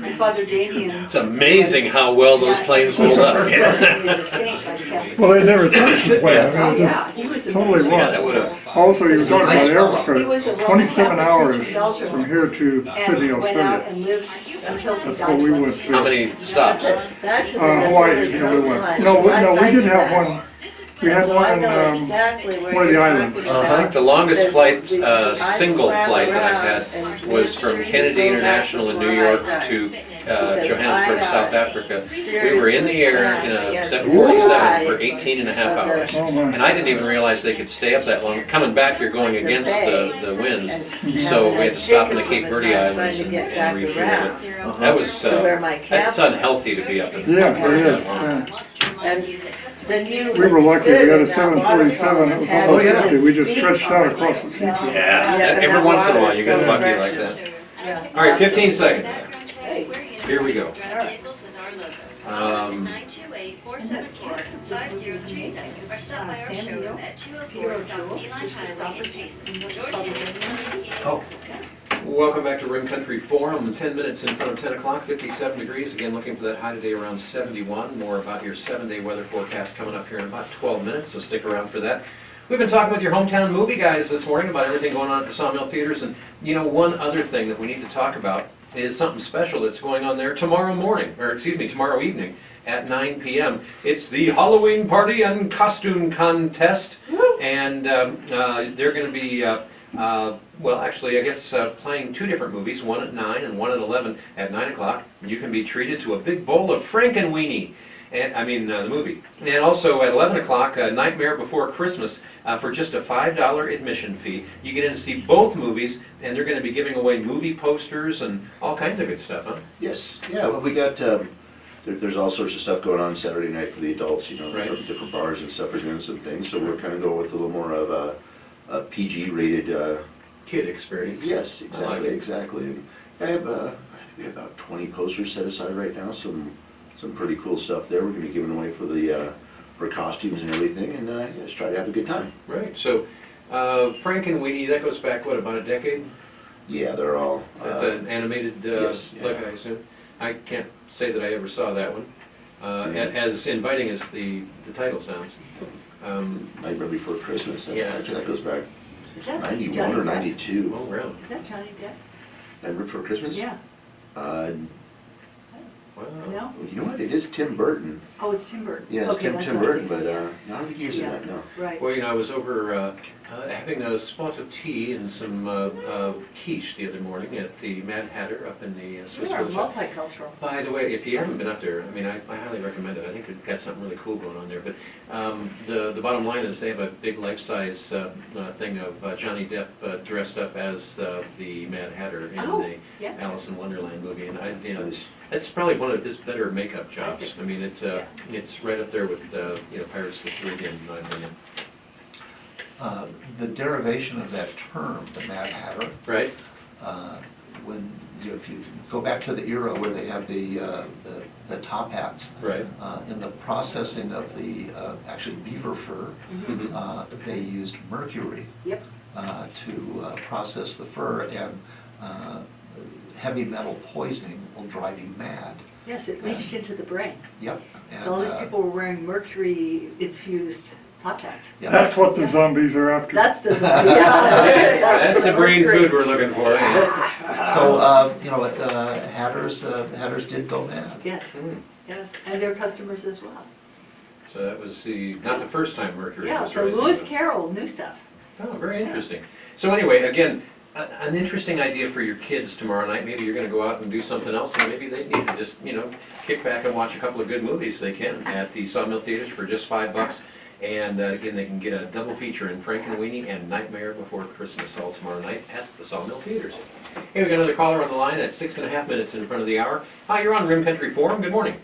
And Father Damien. It's amazing how well those planes hold up. was designated a saint by the Catholic Well, they never touched the plane. I Oh, mean, yeah, it he was just totally amazing. Yeah, wrong. that would have. Also, you were talking Nice about fellow. He was a air Roman 27 Catholic hours priest in Belgium. from here to Sydney, And went out Australia. and lived until he That's died. what we like went this. through. How many stops? That should have been Hawaii really is the only one. coastline. No, I no, we like did have that. one. We had So one I in, know exactly one of where the you're islands. talking I think about. the longest Because flight, I single swam flight that I around had and was made from sure you Kennedy go back International in New before York I died. to Because Johannesburg, I got South Africa. We seriously were in the air in slammed a against the 747 for side 18 and a half of the- hours. Oh, my. And I didn't even realize they could stay up that long. Coming back, you're going against the winds. So we had to stop in the Cape Verde Islands and refuel it. That was, To where my that's cap- unhealthy to be up in. Yeah, it is. that long. Yeah. And then you. We were lucky. We had a stood in that 747. It was waterfall almost and had empty. We just feet stretched on out it. across the seats. Yeah, and every that once in a water while is you get so lucky fresh. like that. Yeah. All right, 15 seconds. Hey. Here we go. San Diego, Peter O'Toole, which was Stoppers in the Oh, Welcome back to Rim Country Forum. 10 minutes in front of 10 o'clock, 57 degrees. Again, looking for that high today around 71. More about your 7-day weather forecast coming up here in about 12 minutes, so stick around for that. We've been talking with your hometown movie guys this morning about everything going on at the Sawmill Theaters. And, you know, one other thing that we need to talk about is something special that's going on there tomorrow morning, or excuse me, tomorrow evening at 9 p.m. It's the Halloween Party and Costume Contest. And they're going to be... well, actually, I guess playing two different movies, one at 9 and one at 11. At 9 o'clock, you can be treated to a big bowl of Frankenweenie. And, I mean, the movie. And also at 11 o'clock, Nightmare Before Christmas, for just a $5 admission fee. You get in to see both movies, and they're going to be giving away movie posters and all kinds of good stuff, huh? Yes, yeah, well, we got, there's all sorts of stuff going on Saturday night for the adults, you know, Right. different bars and stuff are doing some things, so we're kind of going with a little more of a PG-rated, Kid experience. yes, I like exactly, it. exactly. And I have, we have about 20 posters set aside right now, some pretty cool stuff there. We're gonna be giving away for the, for costumes and everything, and, yeah, just try to have a good time. Right, so Frankenweenie, that goes back, what, about a decade? Yeah, they're all, That's an animated yes, flick, yeah. I assume. I can't say that I ever saw that one. As inviting as the title sounds. Nightmare Before Christmas, Yeah. actually that goes back Is that 91 Johnny or Depp? 92. Oh, really? Is that Johnny Depp? Nightmare Before Christmas? Yeah. Wow. No? You know what, it is Tim Burton. Oh, it's Tim Burton. Yeah, it's Okay, that's Tim what I Burton, think, but yeah. I don't think he's in Yeah. that, no. Right. Well, you know, I was over having a spot of tea and some quiche the other morning at the Mad Hatter up in the Swiss We are Village. multicultural. By the way, if you haven't been up there, I mean, I highly recommend it. I think they've got something really cool going on there. But the bottom line is they have a big life-size thing of Johnny Depp dressed up as the Mad Hatter in Oh, the yes. Alice in Wonderland movie, and you know, Nice. it's probably one of his better makeup jobs. think so. I mean, it's right up there with you know, Pirates of the Caribbean, in my opinion. the derivation of that term, the Mad Hatter, Right? when, if you go back to the era where they have the top hats, Right. in the processing of the, actually beaver fur, Mhm. they used mercury Yep. to process the fur, and heavy metal poisoning will drive you mad. Yes, it reached into the brain. Yep. So all these and, people were wearing mercury-infused top hats. yeah, That's what the zombies are after. That's the, yeah. That's the brain food we're looking for. So, you know, hatters did go mad. Yes, Hmm. yes, and their customers as well. So that was not the first time Mercury Yeah, was so raised. Lewis Carroll knew stuff. Oh, very interesting. So anyway, again, an interesting idea for your kids tomorrow night. Maybe you're going to go out and do something else, and maybe they need to just, you know, kick back and watch a couple of good movies. They can at the Sawmill Theaters for just $5. And again, they can get a double feature in Frankenweenie and Nightmare Before Christmas all tomorrow night at the Sawmill Theaters. Hey, we got another caller on the line at 6.5 minutes in front of the hour. Hi, you're on Rim Country Forum. Good morning.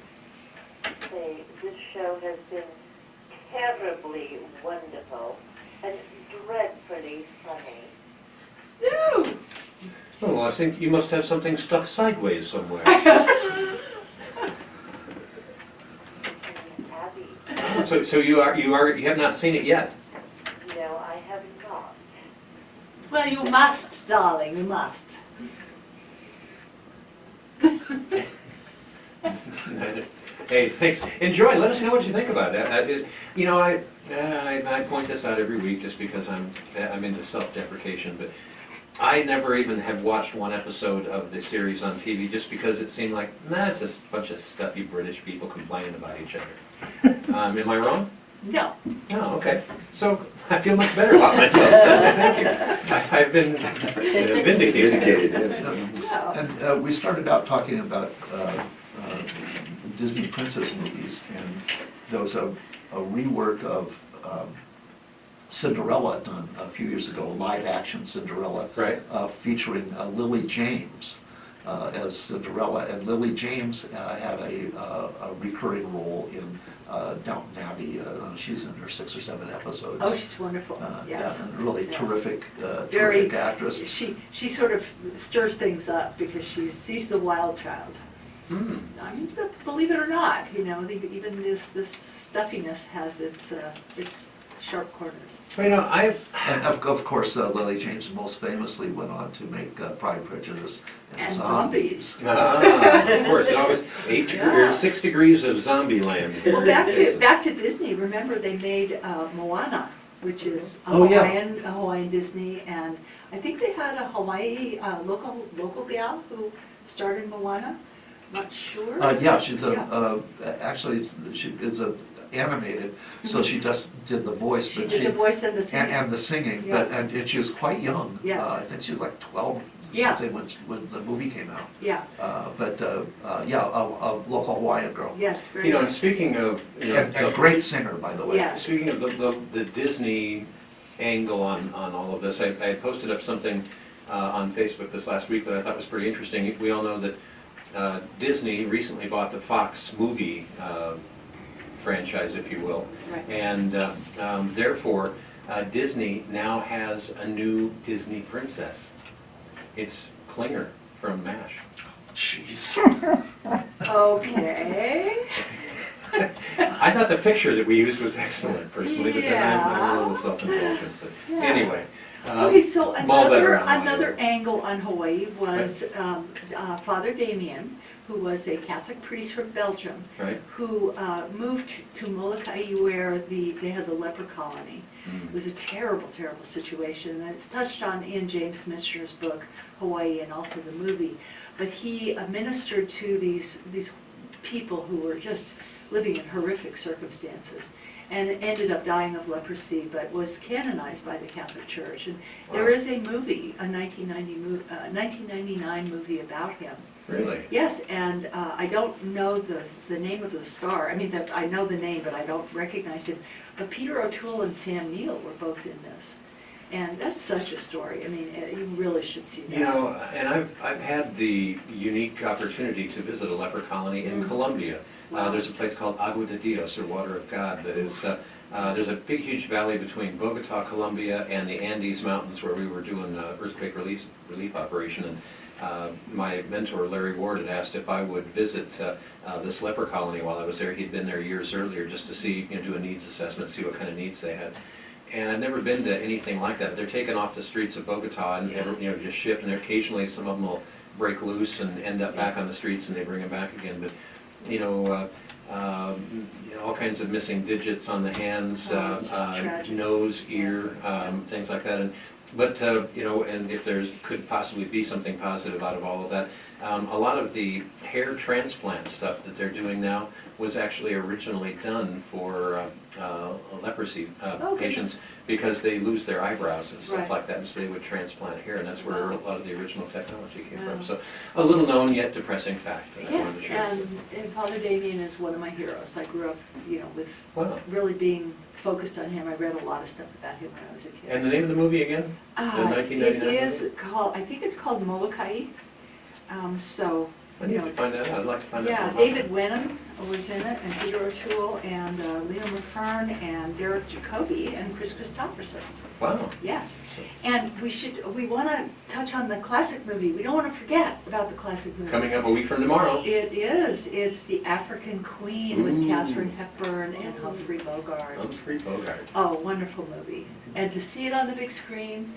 Say, this show has been terribly wonderful and dreadfully funny. No. Oh, well, I think you must have something stuck sideways somewhere. Abby, So you have not seen it yet. no, I have not. Well, you must, darling, you must. Hey, thanks. Enjoy. Let us know what you think about that. You know, I point this out every week just because I'm into self-deprecation, but I never even have watched one episode of the series on TV just because it seemed like, it's just a bunch of stuffy British people complaining about each other. Am I wrong? No. Oh, okay. So I feel much better about myself. Thank you. I've been vindicated. Yes. No. And we started out talking about Disney princess movies, and there was a rework of Cinderella done a few years ago, live action Cinderella, Right. Featuring Lily James as Cinderella, and Lily James had a recurring role in Downton Abbey. She's in her 6 or 7 episodes. Oh, she's wonderful. Yes. Yeah, and really Yes. terrific, Very, terrific actress. She sort of stirs things up because she's the wild child. I mean, believe it or not, you know, even this stuffiness has its sharp corners. Well, you know, And of course, Lily James most famously went on to make Pride, Prejudice, and Zombies. of course, it always 6 degrees of zombie land. Well, back to Disney. Remember, they made Moana, which is a Hawaiian Disney, and I think they had a Hawaii local gal who starred in Moana. Not sure. Yeah, she's actually she is animated, so she just did the voice. She did the voice and the singing. And the singing, Yeah. and she was quite young. Yes. I think she was like 12 Yeah. something when the movie came out. Yeah. A local Hawaiian girl. Yes, very You know, and nice. speaking of, And a great singer, by the way. Yeah. speaking of the Disney angle on all of this, I posted up something on Facebook this last week that I thought was pretty interesting. We all know that Disney recently bought the Fox movie franchise, if you will, Right. and therefore Disney now has a new Disney princess. It's Klinger from MASH. Jeez. Okay. I thought the picture that we used was excellent, personally, but then I'm a little self-indulgent. But Yeah. anyway. Okay, so mull that around while another you're- angle on Hawaii was Father Damien, who was a Catholic priest from Belgium, Right. who moved to Molokai where they had the leper colony. It was a terrible, terrible situation, and it's touched on in James Michener's book, Hawaii, and also the movie. But he ministered to these people who were just living in horrific circumstances, and ended up dying of leprosy, but was canonized by the Catholic Church. And there is a movie, a 1999 movie about him. Really? Yes, and I don't know the name of the star. I mean, I know the name, but I don't recognize him. But Peter O'Toole and Sam Neill were both in this. And that's such a story. I mean, you really should see that. You know, and I've had the unique opportunity to visit a leper colony in Colombia. Wow. There's a place called Agua de Dios, or Water of God, that is, there's a big, huge valley between Bogota, Colombia, and the Andes Mountains where we were doing an earthquake relief operation. And my mentor, Larry Ward, had asked if I would visit this leper colony while I was there. He'd been there years earlier just to see, do a needs assessment, see what kind of needs they had. And I've never been to anything like that. They're taken off the streets of Bogota and just shipped, and occasionally some of them will break loose and end up back on the streets, and they bring them back again. But all kinds of missing digits on the hands, nose, ear, things like that. And if there could possibly be something positive out of all of that, a lot of the hair transplant stuff that they're doing now was actually originally done for leprosy patients, because they lose their eyebrows and stuff like that, and so they would transplant hair, and that's where a lot of the original technology came from. So a little known yet depressing fact that I wanted to share. And Father Damien is one of my heroes. I grew up, with Wow. really being focused on him. I read a lot of stuff about him when I was a kid. And the name of the movie again? The 1999 It is movie? called, I think it's called Molokai. I need to find that out. I'd like to find that out. David Wenham was in it, and Peter O'Toole, and Leo McFern, and Derek Jacobi, and Chris Christopherson. Wow. Yes. And we want to touch on the classic movie. We don't want to forget about the classic movie. Coming up a week from tomorrow. It is. It's The African Queen with Katharine Hepburn and Humphrey Bogart. Humphrey Bogart. Oh, wonderful movie. And to see it on the big screen,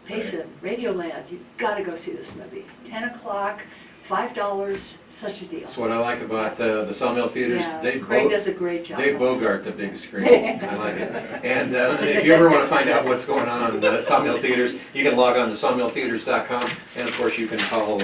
Payson, Radioland, you've got to go see this movie. 10 o'clock, $5. such a deal. That's what I like about the Sawmill Theaters. Yeah, They Craig does a great job. They bogart the big screen. I like it. And if you ever want to find out what's going on the Sawmill Theaters, you can log on to sawmilltheaters.com. And of course, you can call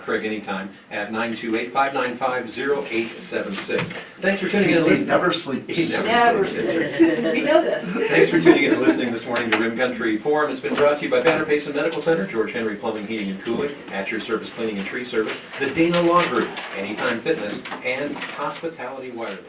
Craig anytime at 928-595-0876. Thanks for tuning in and He listening. never sleeps. He never Never sleeps. sleeps. We know this. Thanks for tuning in and listening this morning to Rim Country Forum. It's been brought to you by Banner Payson Medical Center, George Henry Plumbing, Heating and Cooling, At Your Service Cleaning and Tree Service, the Dana Law Group, Anytime Fitness, and Hospitality Wireless.